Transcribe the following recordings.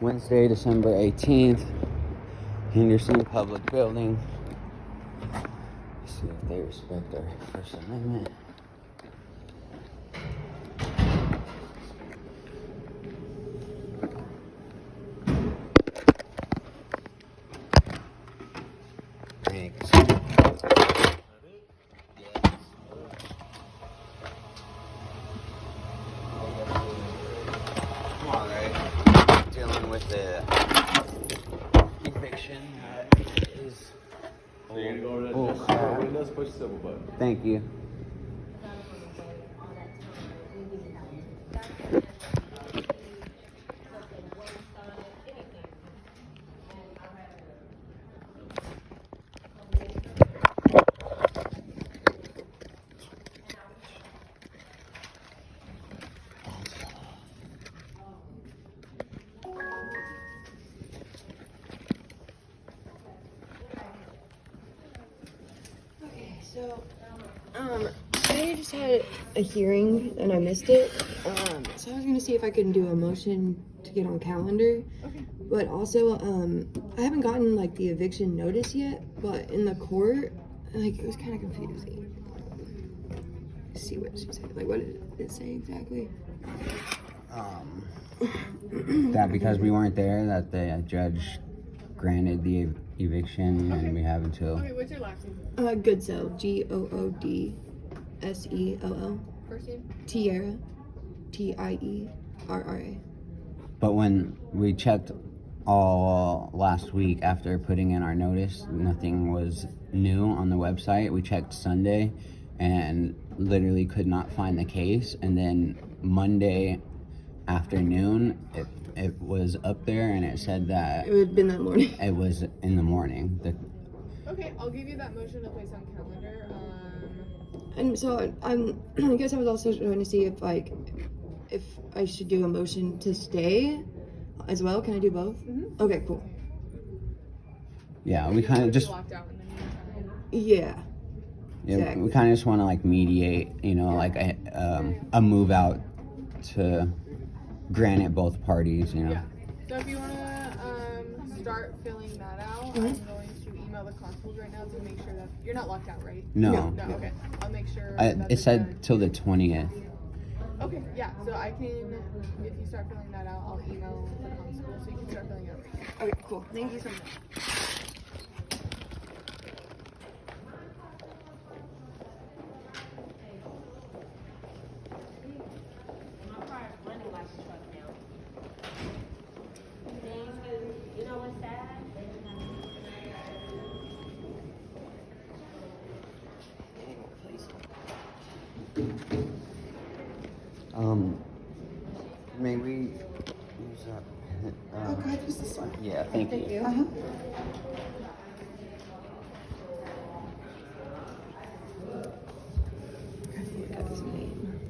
Wednesday, December 18th, Henderson Public Building. Let's see if they respect our First Amendment. Thanks. I'm alright. Dealing with the eviction is. So you're gonna go over to the windows, push the silver button. Thank you. So, I just had a hearing and I missed it. So I was gonna see if I could do a motion to get on calendar. Okay. But also, I haven't gotten like the eviction notice yet. But in the court, like it was kind of confusing. Let's see what she said. Like, what did it say exactly? That because we weren't there, that the judge granted the eviction, and we have until. Okay, what's your last name? Goodsell. Goodsell. First name? Tierra. Tierra. But when we checked all last week after putting in our notice, nothing was new on the website. We checked Sunday and literally could not find the case. And then Monday afternoon, it was up there and it said that It would have been that morning. it was in the morning. Okay, I'll give you that motion to place on calendar. And so I guess I was also trying to see if I should do a motion to stay as well. Can I do both? Mhm. Okay, cool. Yeah, we kind of just locked out in the meantime. Yeah. yeah, Exactly. we kind of just want to like mediate, like a move out to grant it both parties, Yeah. So if you want to start filling that out, I'm going to email the constables right now to make sure that you're not locked out, right? No. No. Okay. I'll make sure. It the said judge- till the 20th. Okay. Yeah. So I can, if you start filling that out, I'll email the constable so you can start filling it out right now. Okay, cool. Thank you so much. May we use that? Okay, just this one. Yeah, thank you. Uh-huh. Got his name.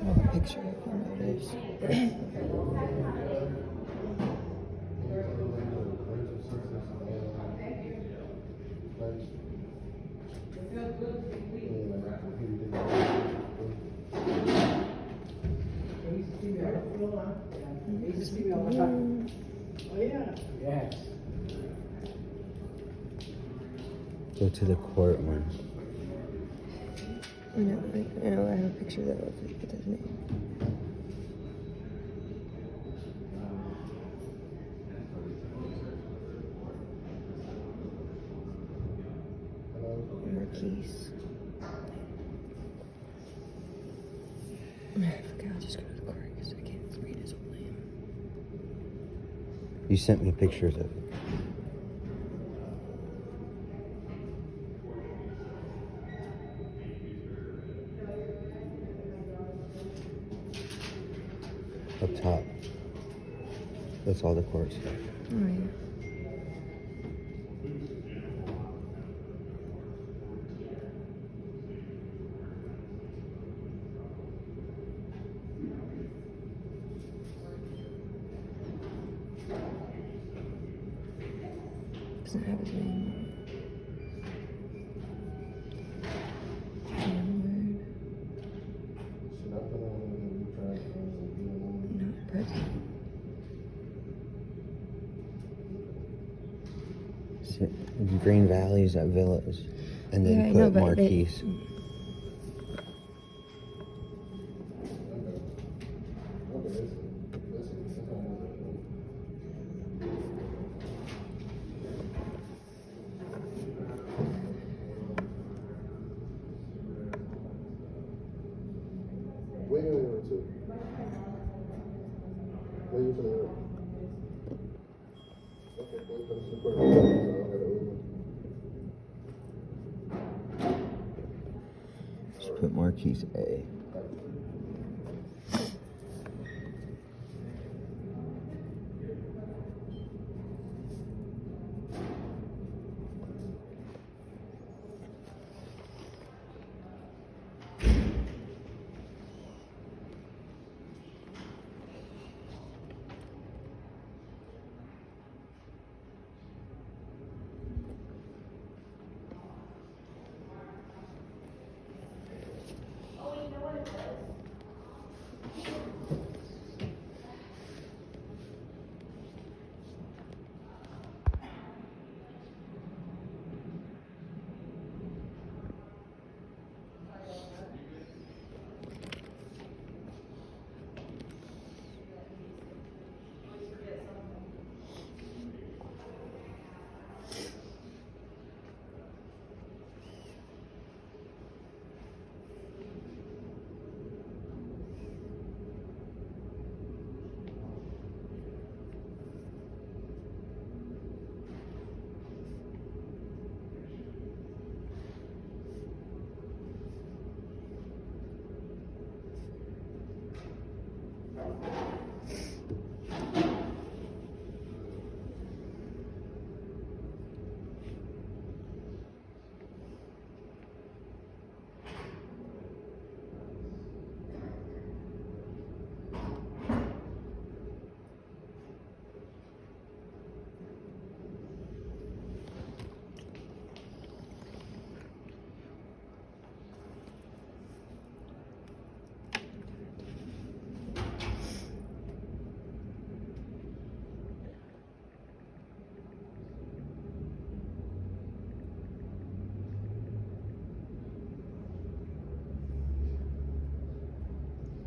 I have a picture of your notice. Go to the court one. No, I have a picture that looks like it doesn't name. Marquise. I forgot, I'll just go to the court because I can't read his whole name. You sent me pictures of it. Up top. That's all the courts have. Oh, yeah. Doesn't have his name. Green Valley's at Villas. And then Yeah, I know, put but Marquise. Where you going to? Where you finna go? Okay, well, come to the corner. So I gotta Uber. Just put Marquise A.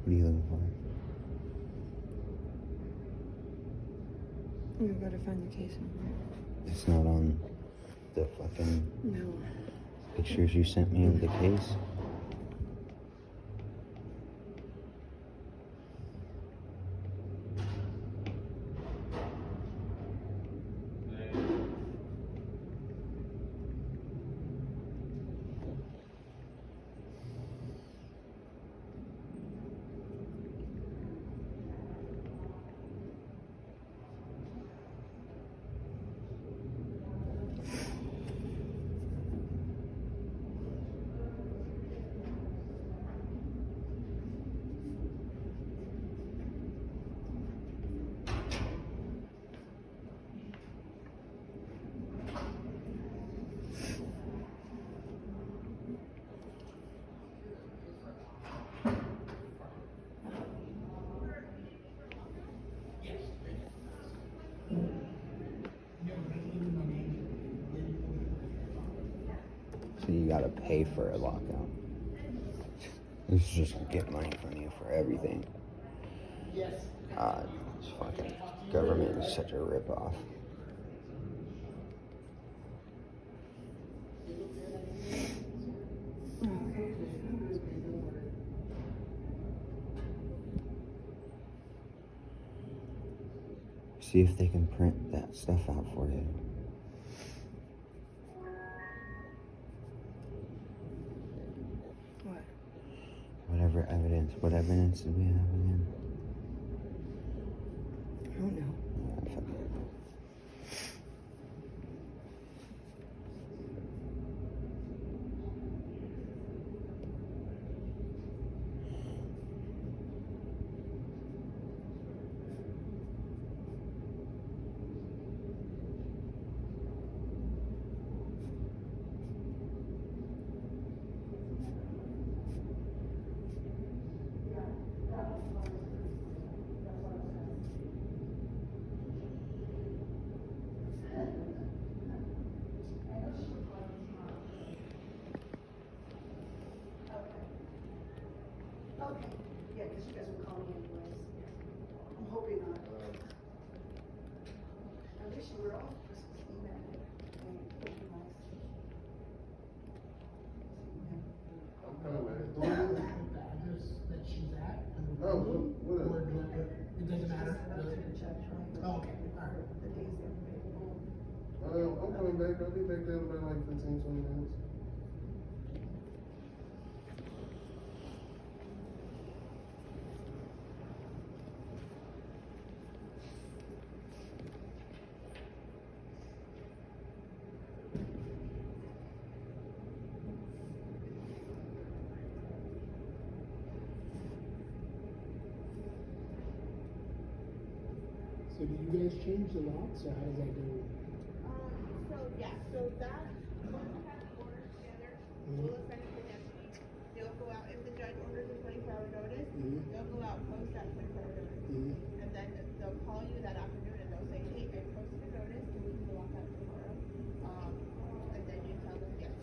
What are you looking for? You gotta find the case. It's not on the fucking No. pictures you sent me of the case. So you gotta pay for a lockout. This is just get money from you for everything. God, this fucking government is such a ripoff. See if they can print that stuff out for you. What? Whatever evidence. What evidence do we have again? I don't know. Okay, yeah, because you guys will call me anyways. I'm hoping not. I wish you were off Christmas Eve and it would be nice. I'm coming back. The address that she's at? Oh, whatever. Or do I, it doesn't matter? Does it? Oh, okay, alright. The days they're available. I'm coming back. I'll be back there in about like 15, 20 minutes. So do you guys change the lots, or how does that go? So that, once we have the orders together, we'll assign it to the deputy. They'll go out, if the judge orders a 24-hour notice, they'll go out and post that 24-hour notice. And then they'll call you that afternoon and they'll say, hey, I posted a notice, can we go out that tomorrow? And then you tell them yes.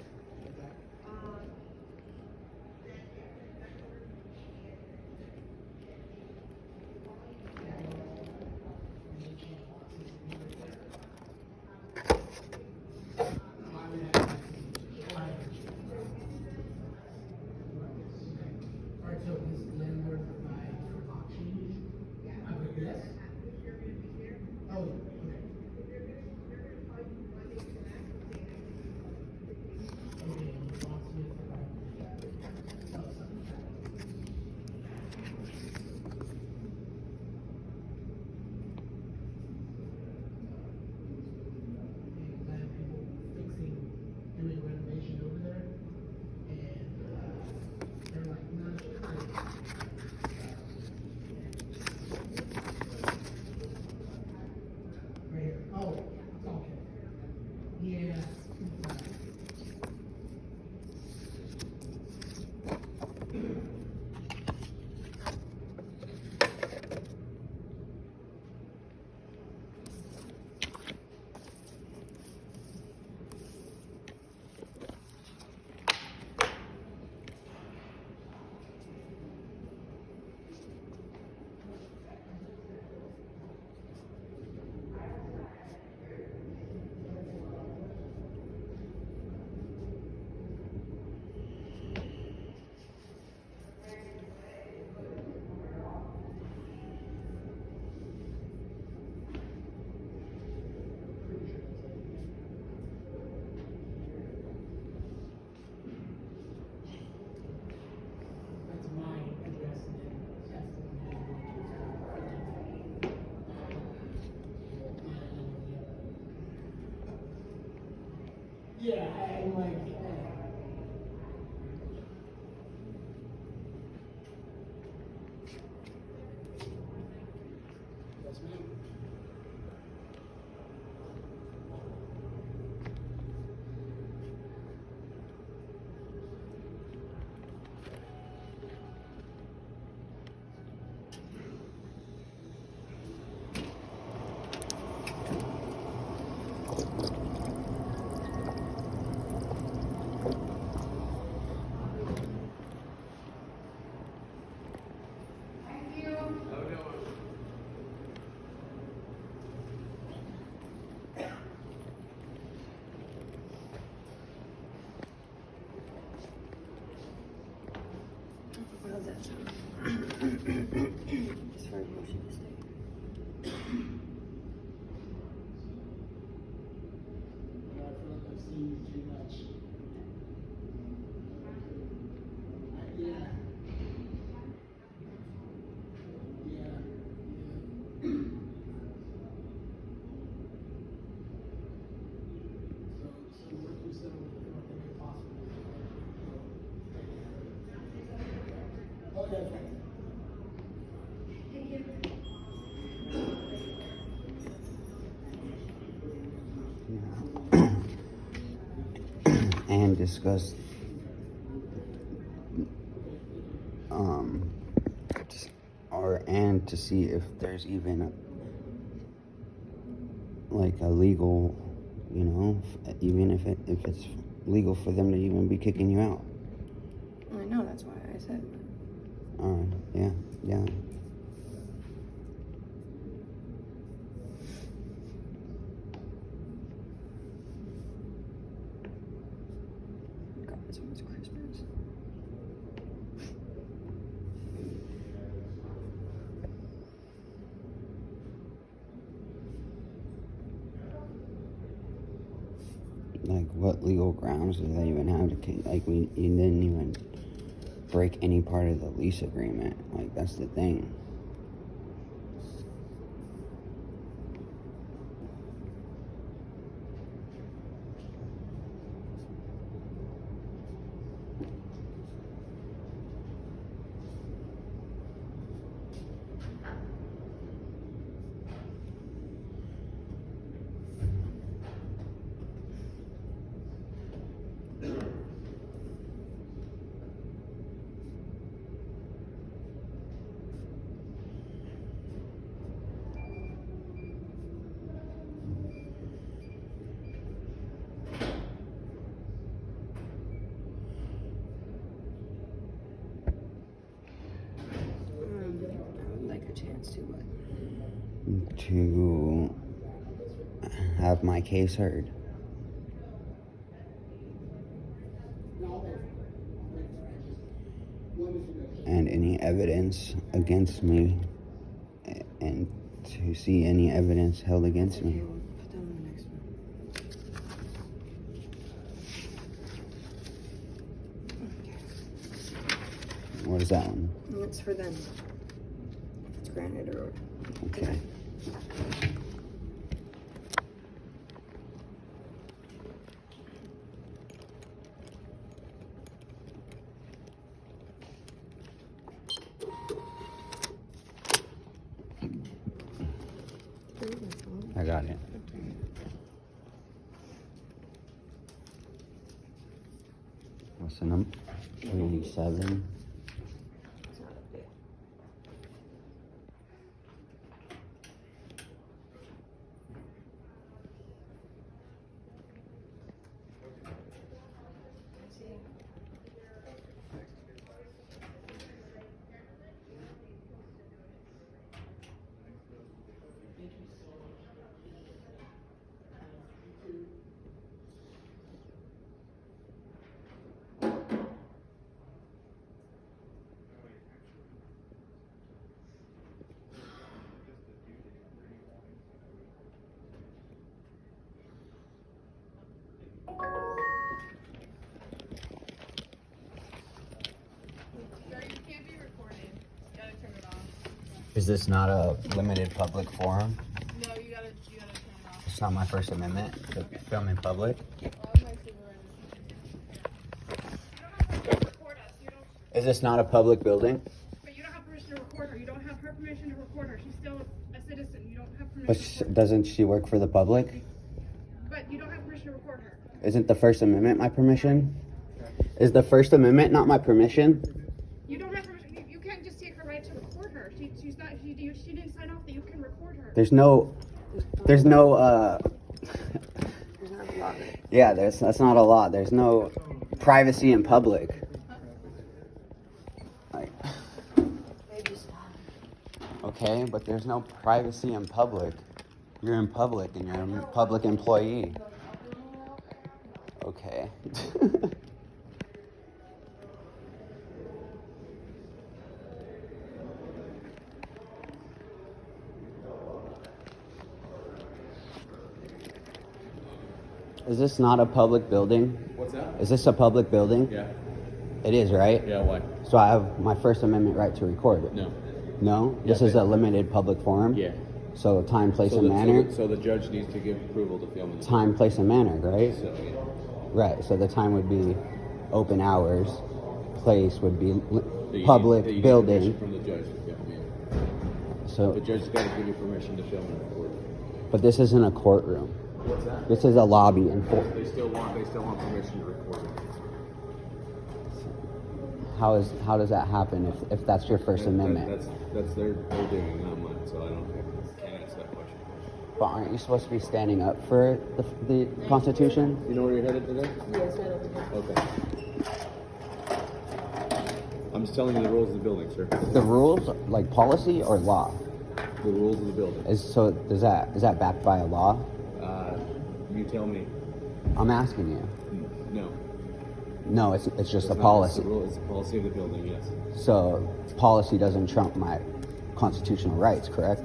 Alright, so does the landlord provide for auction? I would guess. Oh, okay. Okay, and the locksmith provides. Oh, something. I have people doing renovation over there, and, they're like, no, it's great. Right here, oh, okay. Yeah. That's my address, and then that's the one that I'm yeah, I'm like, yes, ma'am. How's that sound? As far as motion to stay. I feel like I've seen too much. Yeah. Yeah. So what you said was the one thing possible. Oh, that's right. And discuss and to see if there's even like a legal, even if it's legal for them to even be kicking you out. I know, that's why I said. All What legal grounds do they even have to, like, you didn't even break any part of the lease agreement. Like, that's the thing. I would like a chance to what? To have my case heard. And any evidence against me, and to see any evidence held against me. Okay, we'll put that on the next one. What is that one? It's for them. If it's granted or. Okay. I got it. What's the number? 87. It's not up there. Sir, you can't be recorded. You gotta turn it off. Is this not a limited public forum? No, you gotta turn it off. It's not my First Amendment to film in public. All of my supervisors. You don't have permission to record us. You don't. Is this not a public building? But you don't have permission to record her. You don't have her permission to record her. She's still a citizen. You don't have permission. But to record her. doesn't she work for the public? But you don't have permission to record her. Isn't the First Amendment my permission? Is the First Amendment not my permission? You don't have permission. You can't just take her right to record her. She's not. She didn't sign off that you can record her. There's no There's not a lot of it. yeah, that's not a lot. There's no privacy in public. Like, Maybe stop. okay, but there's no privacy in public. You're in public and you're a public employee. Okay. Is this not a public building? What's that? Is this a public building? Yeah. It is, right? Yeah, why? So I have my First Amendment right to record it? No. No? This Yeah, is a limited public forum? Yeah. So time, place, So and the, manner? so the judge needs to give approval to film in the Time, place, and manner, right? So, yeah. Right, so the time would be open hours, place would be So you public need- you need building. permission from the judge to film, yeah. The So, judge's got to give you permission to film and record. but this isn't a courtroom. What's that? This is a lobby and They still want permission to record it. how does that happen if that's your First Amendment? That's their doing, not mine. So I can't answer that question. But aren't you supposed to be standing up for the Constitution? You know where you're headed today? Yes, right over here. Okay. I'm just telling you the rules of the building, sir. The rules, like policy or law, The rules of the building. is that backed by a law? You tell me. I'm asking you. No. No, it's just It's a not- policy. It's the policy of the building, yes. So policy doesn't trump my constitutional rights, correct?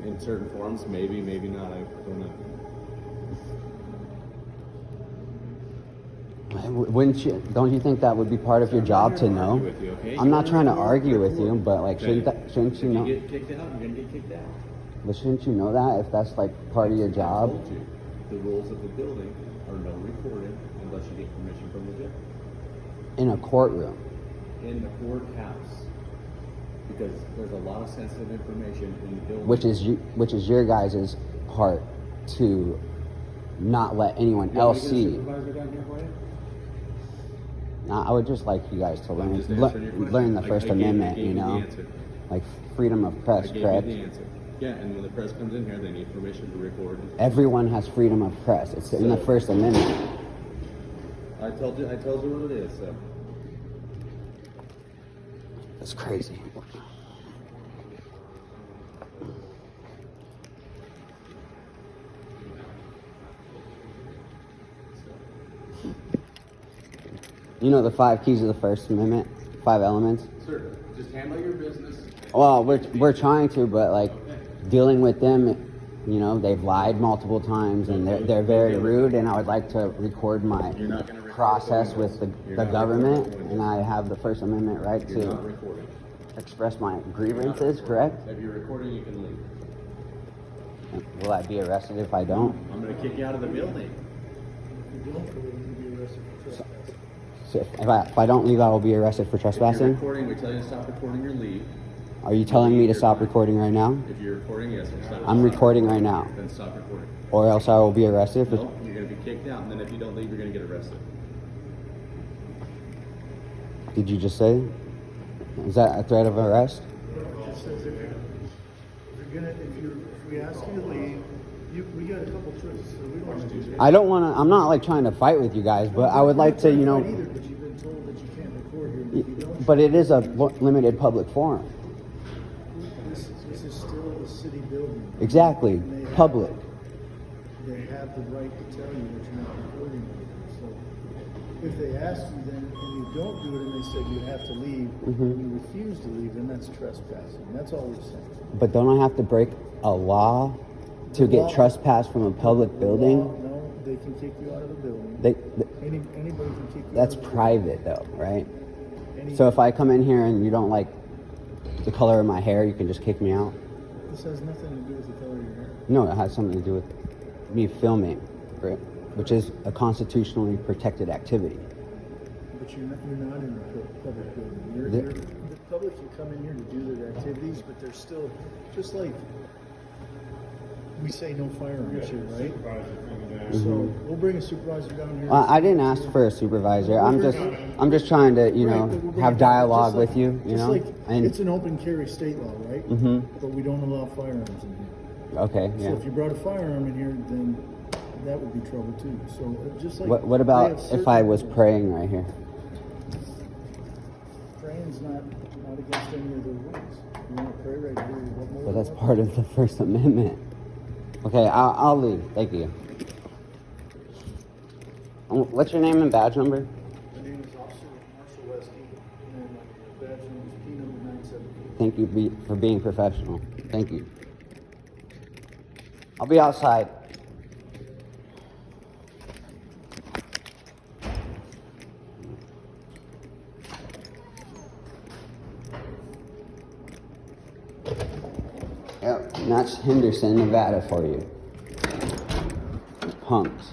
In certain forms, maybe not. I don't know. Wouldn't you? Don't you think that would be part of your job to know? With you, okay? I'm not trying to argue with you, but like, shouldn't you know? If you get kicked out, you're gonna get kicked out. But shouldn't you know that if that's like part of your I job? told you, the rules of the building are no recording unless you get permission from the judge. In a courtroom. In the courthouse. Because there's a lot of sensitive information in the building. Which is your guys' part to not let anyone else see. Supervisor down here for you? I would just like you guys to I'm just answering your question. learn the First Amendment, I gave you know, the answer. like freedom of press, I gave correct? you the answer. Yeah, and when the press comes in here, they need permission to record. Everyone has freedom of press. It's in the First Amendment. I told you what it is. So It's crazy. You know the 5 keys of the First Amendment? 5 elements? sir, just handle your business. Well, we're trying to, but like dealing with them, you know, they've lied multiple times and they're very rude. And I would like to record my You're not gonna record process with You're the not government, recording. and I have the First Amendment right You're not to recording. express my grievances. Correct? If you're recording, you can leave. Will I be arrested if I don't? I'm gonna kick you out of the building. So if I don't leave, I will be arrested for If you're trespassing. recording, we tell you to stop recording or leave. Are you telling me to stop recording right now? If you're recording, yes, or stop. I'm recording right now, Then stop recording. or else I will be arrested. No, you're gonna be kicked out, and then if you don't leave, you're gonna get arrested. Did you just say? Is that a threat of arrest? It says if we ask you to leave, we got a couple choices. So we don't want to do that. I don't want to. I'm not like trying to fight with you guys, but I would like to, you know. Either, but you've been told that you can't record here. And if you don't, But it is a limited public forum. this is still a city building. Exactly, And they public. They have the right to tell you that you're not recording. So if they ask you then and you don't do it and they said you have to leave, and you refuse to leave, then that's trespassing. That's all we're saying. But don't I have to break a law to get trespassed from a public building? No, they can kick you out of the building. Anybody can kick you That's out of the private though, right? building. So if I come in here and you don't like the color of my hair, you can just kick me out? This has nothing to do with the color of your hair. No, it has something to do with me filming, right? Which is a constitutionally protected activity. But you're not in a public building. The- The public can come in here to do their activities, but they're still, just like we say no firearms here, right? So we'll bring a supervisor down here. I didn't ask for a supervisor. I'm just trying to, you know, Right, but we'll bring have it back. dialogue Just like- with you, you just know? like And it's an open carry state law, right? Mhm. But we don't allow firearms in here. okay, So yeah. if you brought a firearm in here, then that would be trouble too. So just like What they about have if I certain- was praying right here? Praying's not against any of the rules. You want to pray right here? What more? But that's part of the First Amendment. Okay, I'll leave. Thank you. What's your name and badge number? My name is Officer Marshall Westy, and my badge number is P number 974. Thank you for being professional. Thank you. I'll be outside. Yep, and that's Henderson, Nevada for you. Punks.